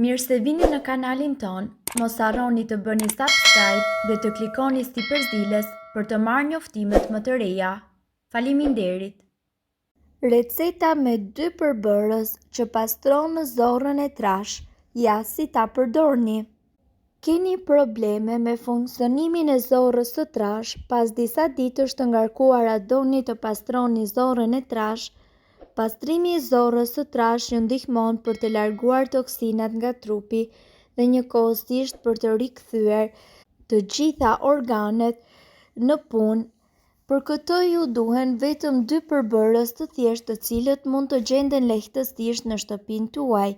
Mirë se vini në kanalin ton, mos harroni të bëni subscribe dhe të klikoni si përzdiles për të marrë njoftimet më të reja. Faleminderit! Receta me 2 përbërës që pastron në zorrën e trash, ja si ta përdorni. Keni probleme me funksionimin e zorrës së trash pas disa ditësh të ngarkuara doni të pastroni zorrën e trash. Pastrimi i zorrës së trash ju ndihmon për të larguar toksinat nga trupi dhe njëkohësisht për të rikthyer të gjitha organet në punë. Për këtë ju duhen vetëm 2 përbërës të thjeshtë të cilët mund të gjenden lehtësisht në shtëpinë tuaj.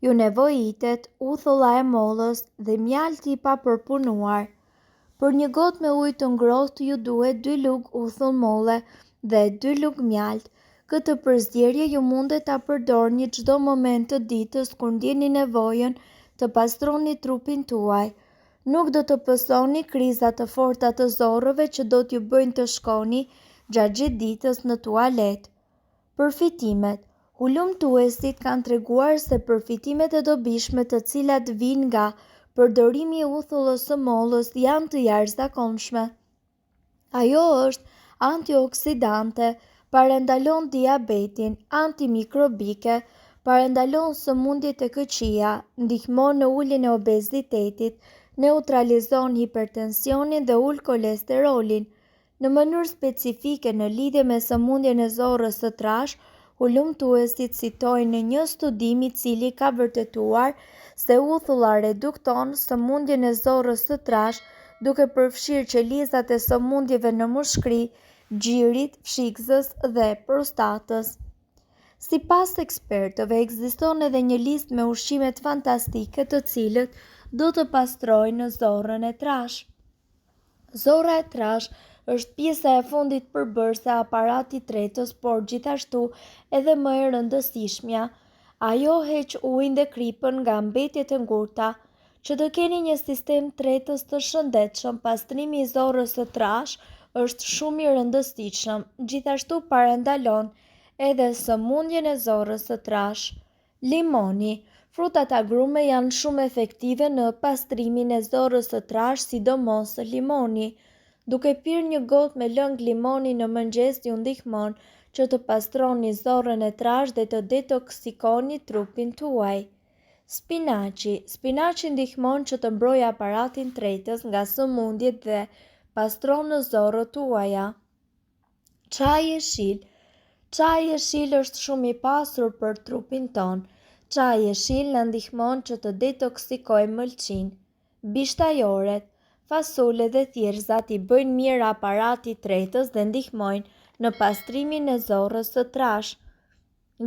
Ju nevojitet uthulla e mollës dhe mjalti i papërpunuar. Për një gotë me ujë të ngrohtë ju duhet 2 lugë uthull molle dhe 2 lugë mjalt. Këtë përzgjedhje ju mundet ta përdorni çdo moment të ditës kur ndjeni nevojën të pastroni trupin tuaj. Nuk do të pësoni kriza të forta të zorrëve që do t'ju bëjnë të shkoni gjatë gjithë ditës në tualet. Përfitimet. Hulumtuesit kanë treguar se përfitimet e dobishme të cilat vijnë nga përdorimi i uthullës së mollës janë të jashtëzakonshme. Ajo është antioksidante, parandalon diabetin, antimikrobike, parandalon sëmundjet e këqija, ndihmon në uljen e obezitetit, neutralizon hipertensionin dhe ul kolesterolin. Në mënyrë specifike në lidhje me sëmundjen e zorrës së trash, hulumtuesit citojnë një studim i cili ka vërtetuar se uthulla redukton sëmundjen e zorrës së trash duke përfshirë qelizat e sëmundjeve në mushkëri, gjirit, fshikëzës dhe prostatës. Sipas ekspertëve, ekziston edhe një listë me ushqimet fantastike të cilët do të pastrojnë zorrën e trash. Zorra e trash është pjesa e fundit përbërëse e aparatit tretës, por gjithashtu edhe më e rëndësishmja. Ajo heq ujin dhe kripën nga mbetjet e ngurta. Që të keni një sistem tretës të shëndetshëm, pastrimi i zorrës së trash është shumë i rëndësishëm, gjithashtu parandalon edhe sëmundjen e zorrës së trash. Limoni. Frutat agrume janë shumë efektive në pastrimin e zorrës së trash, sidomos limoni. Duke pirë një gotë me lëng limoni në mëngjes ju ndihmon që të pastroni zorrën e trash dhe të detoksikoni trupin tuaj. Spinaci. Spinaci ndihmon që të mbrojë aparatin tretës nga sëmundjet dhe pastron në zorrët tuaja. Çaji i jeshil. Çaji i jeshil është shumë i pasur për trupin ton. Çaji i jeshil na ndihmon që të detoksikojmë mëlçin. Bishtajoret. Fasulet dhe thjerrzat i bëjnë mirë aparatit tretës dhe ndihmojnë në pastrimin e zorrës së trash.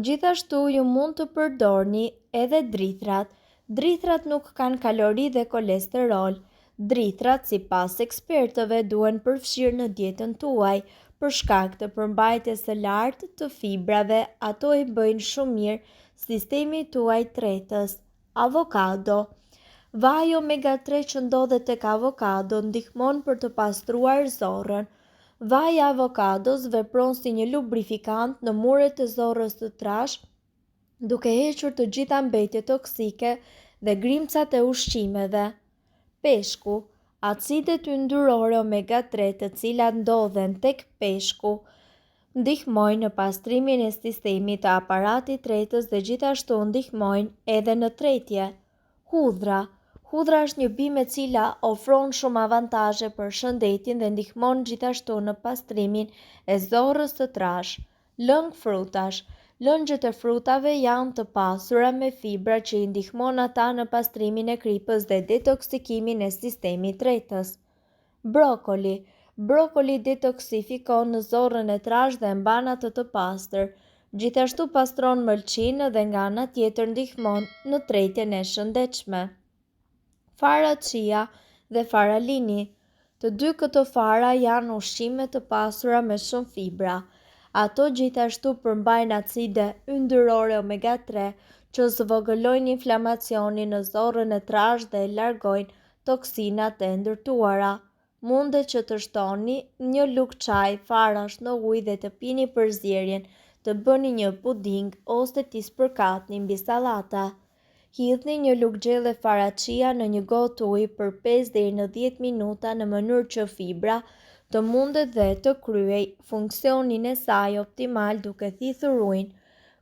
Gjithashtu ju mund të përdorni edhe drithrat. Drithrat nuk kanë kalori dhe kolesterol. Drithrat, sipas ekspertëve, duhen përfshirë në dietën tuaj për shkak të përmbajtjes së lartë të fibrave. Ato i bëjnë shumë mirë sistemit tuaj tretës. Avokado. Vaji omega 3 që ndodhet tek avokado ndihmon për të pastruar zorrën. Vaji i avokados vepron si një lubrifikant në muret e zorrës së trash, duke hequr të gjitha mbetjet toksike dhe grimcat e ushqimeve. Peshku. Acidet yndyrore omega 3 të cilat ndodhen tek peshku ndihmojnë në pastrimin e sistemit të aparatit tretës dhe gjithashtu ndihmojnë edhe në tretje. Hudhra. Hudhra është një bimë e cila ofron shumë avantazhe për shëndetin dhe ndihmon gjithashtu në pastrimin e zorrës së trash. Lëng frutash. Lëngjet e frutave janë të pasura me fibra që i ndihmon ata në pastrimin e kripës dhe detoksikimin e sistemit tretës. Brokoli. Brokoli detoksifikon në zorrën e trash dhe mban atë të pastër. Gjithashtu pastron mëlçin dhe nga ana tjetër ndihmon në tretjen e shëndetshme. Fara chia dhe faralini. Të dy këto fara janë ushqime të pasura me shumë fibra. Ato gjithashtu përmbajnë acide yndyrore omega 3 që zvogëlojnë inflamacionin në zorrën e trash dhe largojnë toksinat e ndërtuara. Mundet që të shtoni një lugë çaj farash në ujë dhe të pini përzierjen, të bëni një puding ose t'i spërkatni mbi sallata. Hidhni një lugë gjelle faraqia në një gotë ujë për 5 deri në 10 minuta në mënyrë që fibra të mundet dhe të kryej funksionin e saj optimal duke thithur ujin.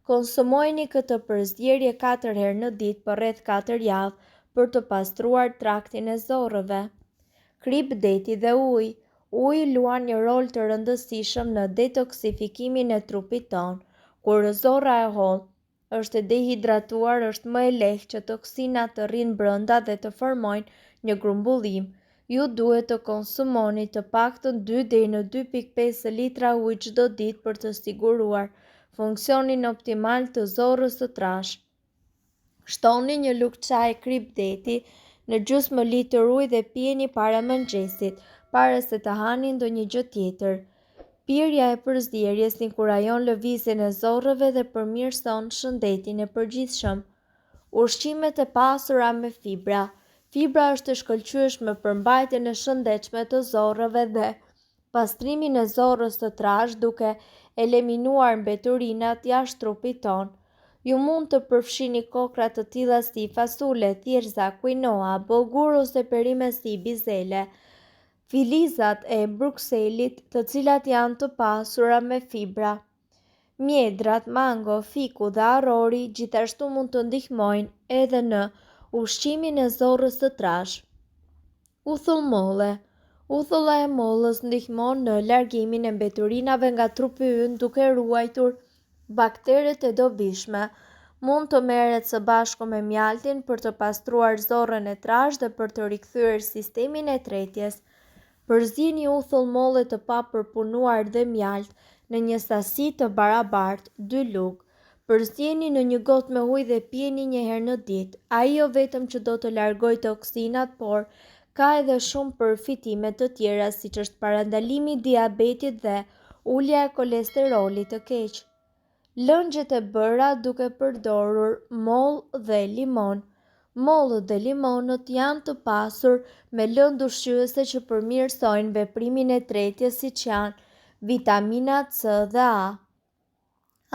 Konsumojeni këtë përzgjedhje 4 herë në ditë për rreth 4 javë për të pastruar traktin e zorrëve. Krip deti dhe uji. Uji luan një rol të rëndësishëm në detoksifikimin e trupit tonë. Kur zorra e holl është e dehidratuar, është më e lehtë që toksinat të rrinë brenda dhe të formojnë një grumbullim. Ju duhet të konsumoni të paktën 2 deri në 2,5 litra ujë çdo ditë për të siguruar funksionin optimal të zorrës së trashë. Shtoni një lugë çaji krip deti në gjysmë litër ujë dhe pijeni para mëngjesit, para se të hani ndonjë gjë tjetër. Pirja e përzierjes inkurajon lëvizjen e zorrëve dhe përmirëson shëndetin e përgjithshëm. Ushqimet e pasura me fibra. Fibra është e shkëlqyeshme për mbajtjen e shëndetshme të zorrëve dhe pastrimin e zorrës së trashë duke eliminuar mbeturinat jashtë trupit tonë. Ju mund të përfshini kokra të tilla si fasule, thjerza, quinoa, bollgur ose perime si bizele, filizat e Brukselit, të cilat janë të pasura me fibra. Mjedrat, mango, fiku dhe arrori gjithashtu mund të ndihmojnë edhe në ushqimin e zorrës së trashë. Uthull molle. Uthulla e mollës ndihmon në largimin e mbeturinave nga trupi ynë duke ruajtur bakteret e dobishme. Mund të merret së bashku me mjaltin për të pastruar zorrën e trashë dhe për të rikthyer sistemin e tretjes. Përzieni uthull molle të papërpunuar dhe mjalt në një sasi të barabartë, 2 lugë. Përzieni në një gotë me ujë dhe pijeni një herë në ditë. Ai jo vetëm që do të largojë toksinat, por ka edhe shumë përfitime të tjera siç është parandalimi i diabetit dhe ulja e kolesterolit të keq. Lëngjet e bëra duke përdorur mollë dhe limon. Mollët dhe limonët janë të pasur me lëndë ushqyese që përmirësojnë veprimin e tretjes siç janë vitaminat C dhe A,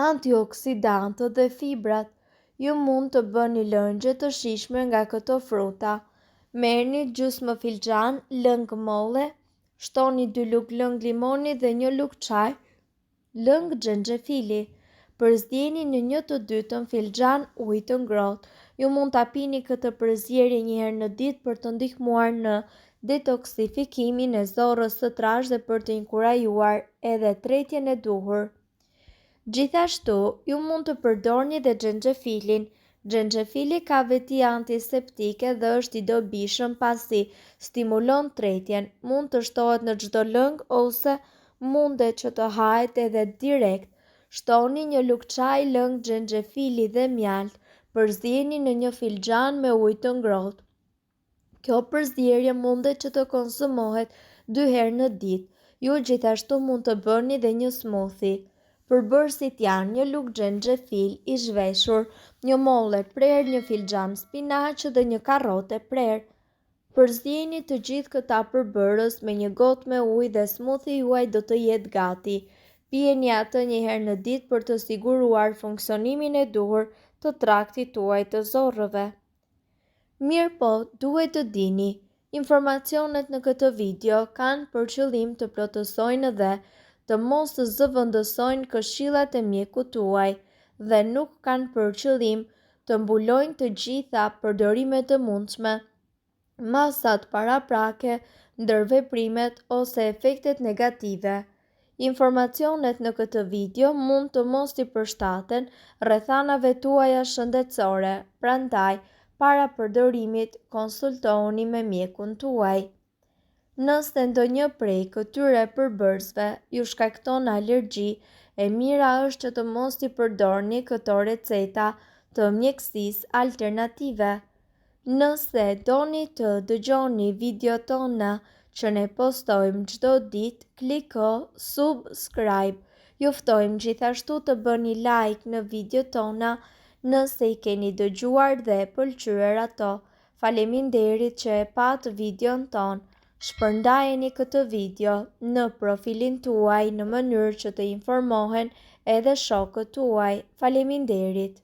antioksidantët dhe fibrat. Ju mund të bëni lëngje të shijshme nga këto fruta. Merrni gjysmë filxhan lëng molle, shtoni 2 lugë lëng limoni dhe 1 lugë çaj lëng xhenxhefili. Përzjeni në 1/2 filxhan ujë të ngrohtë. Ju mund ta pini këtë përzierje një herë në ditë për të ndihmuar në detoksifikimin e zorrës së trashë dhe për të inkurajuar edhe tretjen e duhur. Gjithashtu, ju mund të përdorni dhe xhenxhefilin. Xhenxhefili ka veti antiseptike dhe është i dobishëm pasi stimulon tretjen. Mund të shtohet në çdo lëng ose mundet që të hahet edhe direkt. Shtoni 1 lugë çaj lëng xhenxhefili dhe mjalt. Përzieni në 1 filxhan me ujë të ngrohtë. Kjo përzierje mundet që të konsumohet 2 herë në ditë. Ju gjithashtu mund të bëni dhe një smoothie. Përbërësit janë 1 lugë xhenxhefil i zhveshur, 1 mollë e prerë, 1 filxhan spinaq dhe 1 karrotë e prerë. Përzieni të gjithë këta përbërës me 1 gotë me ujë dhe smoothie juaj do të jetë gati. Pijeni atë një herë në ditë për të siguruar funksionimin e duhur të traktit tuaj të zorrëve. Mirë po, duhet të dini, informacionet në këtë video kanë për qëllim të plotësojnë dhe të mos të zëvendësojnë këshillat e mjekut tuaj dhe nuk kanë për qëllim të mbulojnë të gjitha përdorimet të mundshme, masat paraprake, ndërveprimet ose efektet negative. Informacionet në këtë video mund të mos t'i përshtaten rrethanave tuaja shëndetësore, prandaj, para përdorimit, konsultohuni me mjekun tuaj. Nëse ndonjë prej këtyre përbërësve ju shkakton alergji, e mira është që të mos t'i përdorni këto receta të mjekësisë alternative. Nëse doni të dëgjoni video tona që ne postojmë çdo ditë, kliko subscribe. Ju ftojmë gjithashtu të bëni like në video tona nëse i keni dëgjuar dhe pëlqyer ato. Faleminderit që e pat videon ton. Shpërndajeni këtë video në profilin tuaj në mënyrë që të informohen edhe shokët tuaj. Faleminderit.